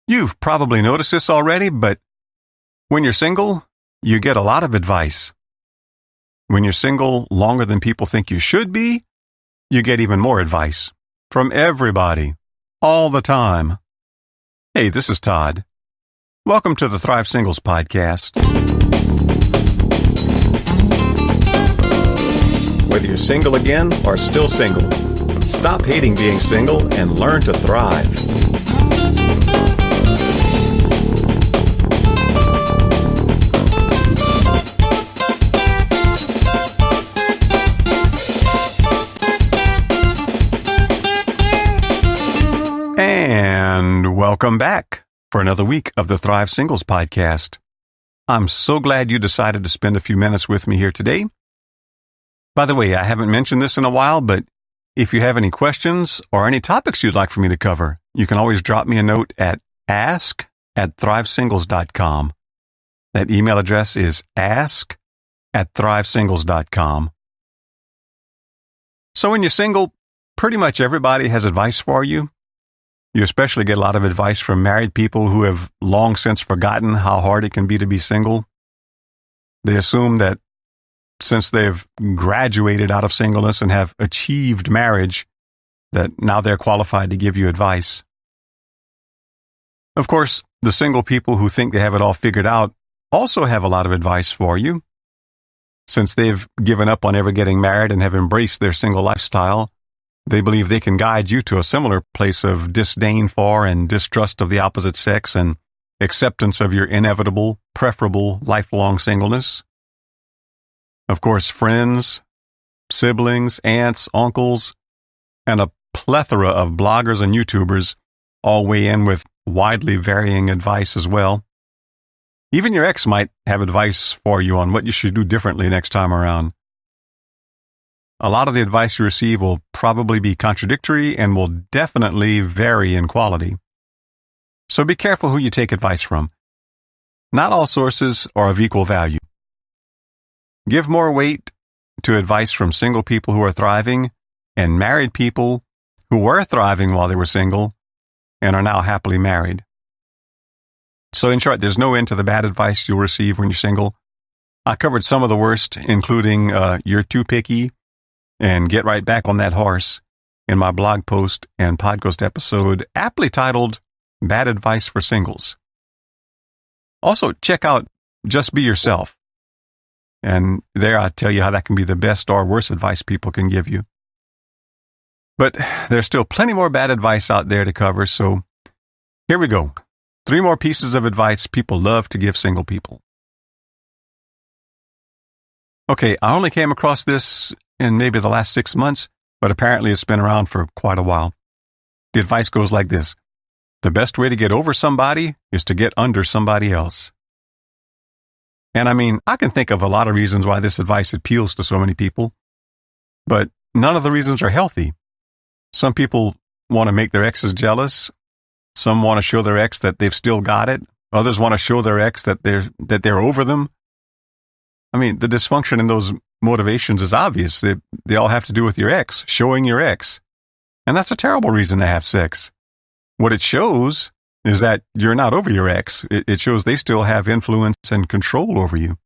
You've probably noticed this already, but when you're single, you get a lot of advice. When you're single longer than people think you should be, you get even more advice from everybody, all the time. Hey, this is Todd. Welcome to the Thrive Singles Podcast. Whether you're single again or still single, stop hating being single and learn to thrive. And welcome back for another week of the Thrive Singles Podcast. I'm so glad you decided to spend a few minutes with me here today. By the way, I haven't mentioned this in a while, but if you have any questions or any topics you'd like for me to cover, you can always drop me a note at ask@thrivesingles.com. That email address is ask@thrivesingles.com. So when you're single, pretty much everybody has advice for you. You especially get a lot of advice from married people who have long since forgotten how hard it can be to be single. They assume that since they've graduated out of singleness and have achieved marriage, that now they're qualified to give you advice. Of course, the single people who think they have it all figured out also have a lot of advice for you. Since they've given up on ever getting married and have embraced their single lifestyle, they believe they can guide you to a similar place of disdain for and distrust of the opposite sex and acceptance of your inevitable, preferable, lifelong singleness. Of course, friends, siblings, aunts, uncles, and a plethora of bloggers and YouTubers all weigh in with widely varying advice as well. Even your ex might have advice for you on what you should do differently next time around. A lot of the advice you receive will probably be contradictory and will definitely vary in quality. So be careful who you take advice from. Not all sources are of equal value. Give more weight to advice from single people who are thriving and married people who were thriving while they were single and are now happily married. So in short, there's no end to the bad advice you'll receive when you're single. I covered some of the worst, including you're too picky and get right back on that horse in my blog post and podcast episode aptly titled Bad Advice for Singles. Also, check out Just Be Yourself. And there I tell you how that can be the best or worst advice people can give you. But there's still plenty more bad advice out there to cover, so here we go. 3 more pieces of advice people love to give single people. Okay, I only came across this in maybe the last 6 months, but apparently it's been around for quite a while. The advice goes like this: the best way to get over somebody is to get under somebody else. And I mean, I can think of a lot of reasons why this advice appeals to so many people, but none of the reasons are healthy. Some people want to make their exes jealous. Some want to show their ex that they've still got it. Others want to show their ex that they're over them. I mean, the dysfunction in those motivations is obvious. They all have to do with your ex, showing your ex. And that's a terrible reason to have sex. What it shows is that you're not over your ex. It shows they still have influence and control over you.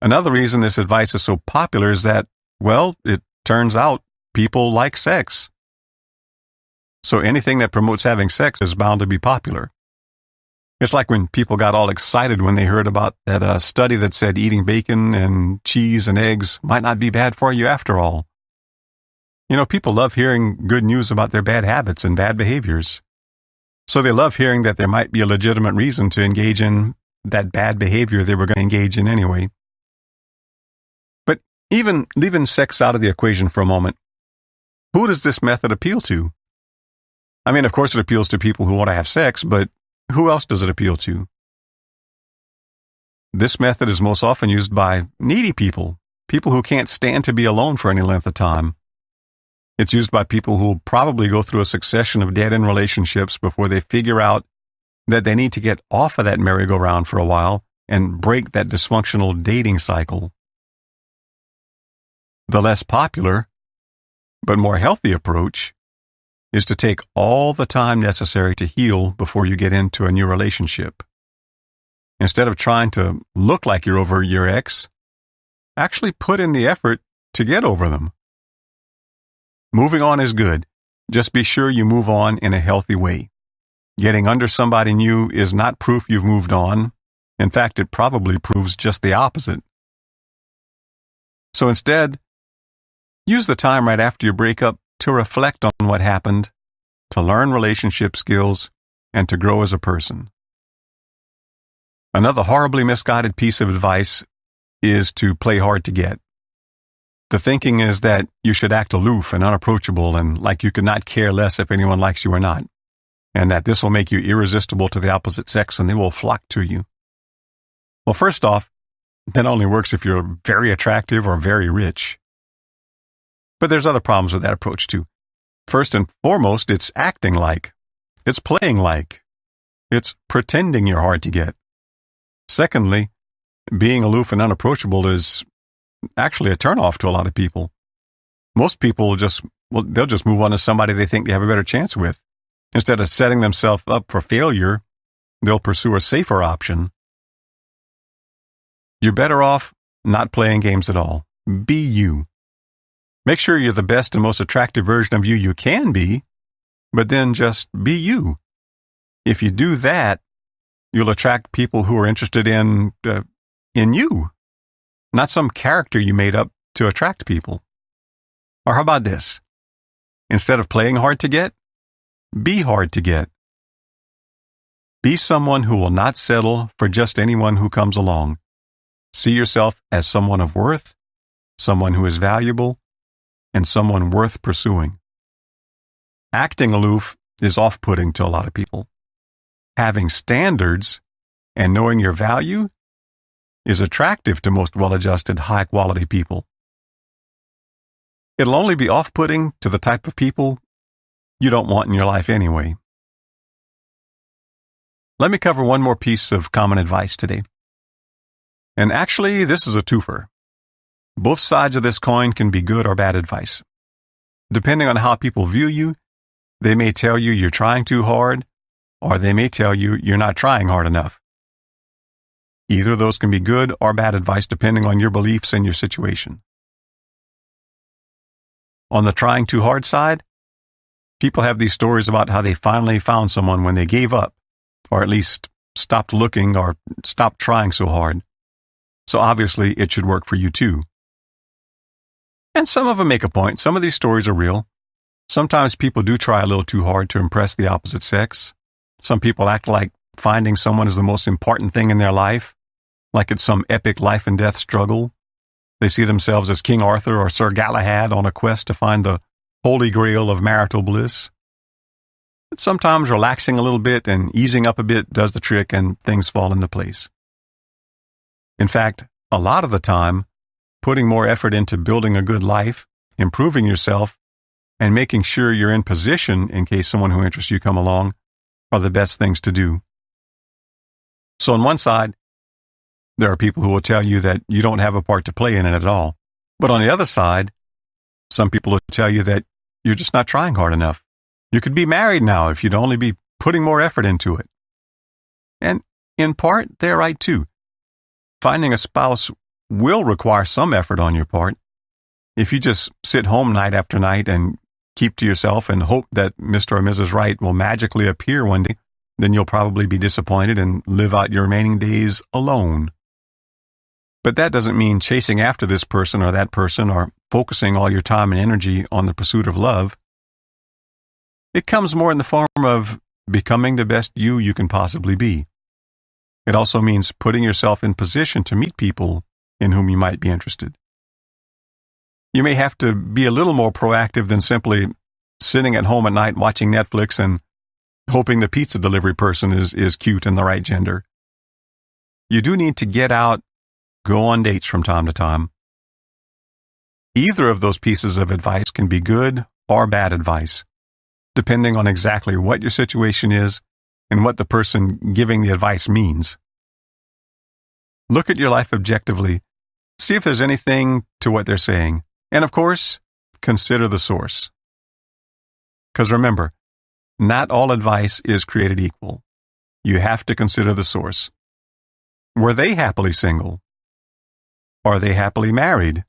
Another reason this advice is so popular is that, well, it turns out people like sex. So anything that promotes having sex is bound to be popular. It's like when people got all excited when they heard about that study that said eating bacon and cheese and eggs might not be bad for you after all. You know, people love hearing good news about their bad habits and bad behaviors. So they love hearing that there might be a legitimate reason to engage in that bad behavior they were going to engage in anyway. But even leaving sex out of the equation for a moment, who does this method appeal to? I mean, of course it appeals to people who want to have sex, but who else does it appeal to? This method is most often used by needy people, people who can't stand to be alone for any length of time. It's used by people who will probably go through a succession of dead-end relationships before they figure out that they need to get off of that merry-go-round for a while and break that dysfunctional dating cycle. The less popular, but more healthy approach is to take all the time necessary to heal before you get into a new relationship. Instead of trying to look like you're over your ex, actually put in the effort to get over them. Moving on is good. Just be sure you move on in a healthy way. Getting under somebody new is not proof you've moved on. In fact, it probably proves just the opposite. So instead, use the time right after your breakup to reflect on what happened, to learn relationship skills, and to grow as a person. Another horribly misguided piece of advice is to play hard to get. The thinking is that you should act aloof and unapproachable and like you could not care less if anyone likes you or not, and that this will make you irresistible to the opposite sex and they will flock to you. Well, first off, that only works if you're very attractive or very rich. But there's other problems with that approach too. First and foremost, it's acting like. It's playing like. It's pretending you're hard to get. Secondly, being aloof and unapproachable is actually a turnoff to a lot of people. Most people they'll just move on to somebody they think they have a better chance with. Instead of setting themselves up for failure, they'll pursue a safer option. You're better off not playing games at all. Be you. Make sure you're the best and most attractive version of you can be, but then just be you. If you do that, you'll attract people who are interested in you, not some character you made up to attract people. Or how about this? Instead of playing hard to get, be hard to get. Be someone who will not settle for just anyone who comes along. See yourself as someone of worth, someone who is valuable, and someone worth pursuing. Acting aloof is off-putting to a lot of people. Having standards and knowing your value is attractive to most well-adjusted, high-quality people. It'll only be off-putting to the type of people you don't want in your life anyway. Let me cover one more piece of common advice today. And actually, this is a twofer. Both sides of this coin can be good or bad advice. Depending on how people view you, they may tell you you're trying too hard, or they may tell you you're not trying hard enough. Either of those can be good or bad advice depending on your beliefs and your situation. On the trying too hard side, people have these stories about how they finally found someone when they gave up, or at least stopped looking or stopped trying so hard. So obviously it should work for you too. And some of them make a point. Some of these stories are real. Sometimes people do try a little too hard to impress the opposite sex. Some people act like finding someone is the most important thing in their life, like it's some epic life and death struggle. They see themselves as King Arthur or Sir Galahad on a quest to find the holy grail of marital bliss. But sometimes relaxing a little bit and easing up a bit does the trick and things fall into place. In fact, a lot of the time, putting more effort into building a good life, improving yourself, and making sure you're in position in case someone who interests you come along are the best things to do. So on one side, there are people who will tell you that you don't have a part to play in it at all. But on the other side, some people will tell you that you're just not trying hard enough. You could be married now if you'd only be putting more effort into it. And in part, they're right too. Finding a spouse will require some effort on your part. If you just sit home night after night and keep to yourself and hope that Mr. or Mrs. Right will magically appear one day, then you'll probably be disappointed and live out your remaining days alone. But that doesn't mean chasing after this person or that person or focusing all your time and energy on the pursuit of love. It comes more in the form of becoming the best you can possibly be. It also means putting yourself in position to meet people in whom you might be interested. You may have to be a little more proactive than simply sitting at home at night watching Netflix and hoping the pizza delivery person is cute and the right gender. You do need to get out, go on dates from time to time. Either of those pieces of advice can be good or bad advice, depending on exactly what your situation is and what the person giving the advice means. Look at your life objectively. See if there's anything to what they're saying. And of course, consider the source. Because remember, not all advice is created equal. You have to consider the source. Were they happily single? Are they happily married?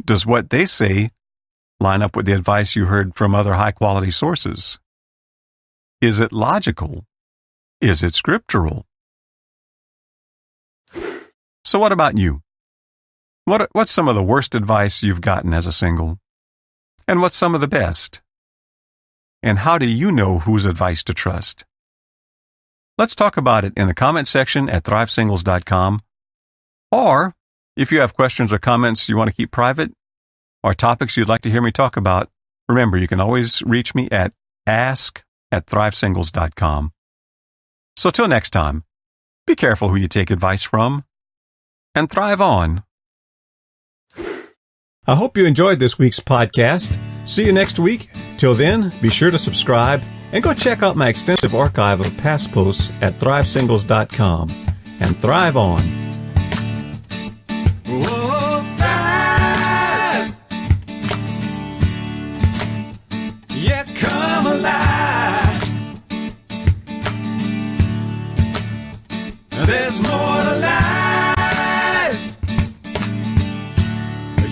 Does what they say line up with the advice you heard from other high-quality sources? Is it logical? Is it scriptural? So what about you? What's some of the worst advice you've gotten as a single? And what's some of the best? And how do you know whose advice to trust? Let's talk about it in the comment section at thrivesingles.com. Or, if you have questions or comments you want to keep private, or topics you'd like to hear me talk about, remember you can always reach me at ask@thrivesingles.com. So till next time, be careful who you take advice from, and thrive on. I hope you enjoyed this week's podcast. See you next week. Till then, be sure to subscribe and go check out my extensive archive of past posts at thrivesingles.com. And thrive on. Whoa, thrive. Yeah, come alive. There's more to life.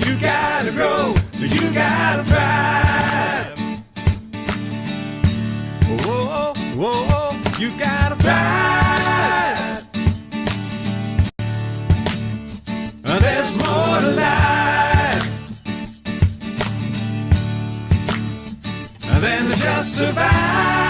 You gotta grow, you gotta thrive. Whoa, whoa, you gotta thrive. There's more to life than to just survive.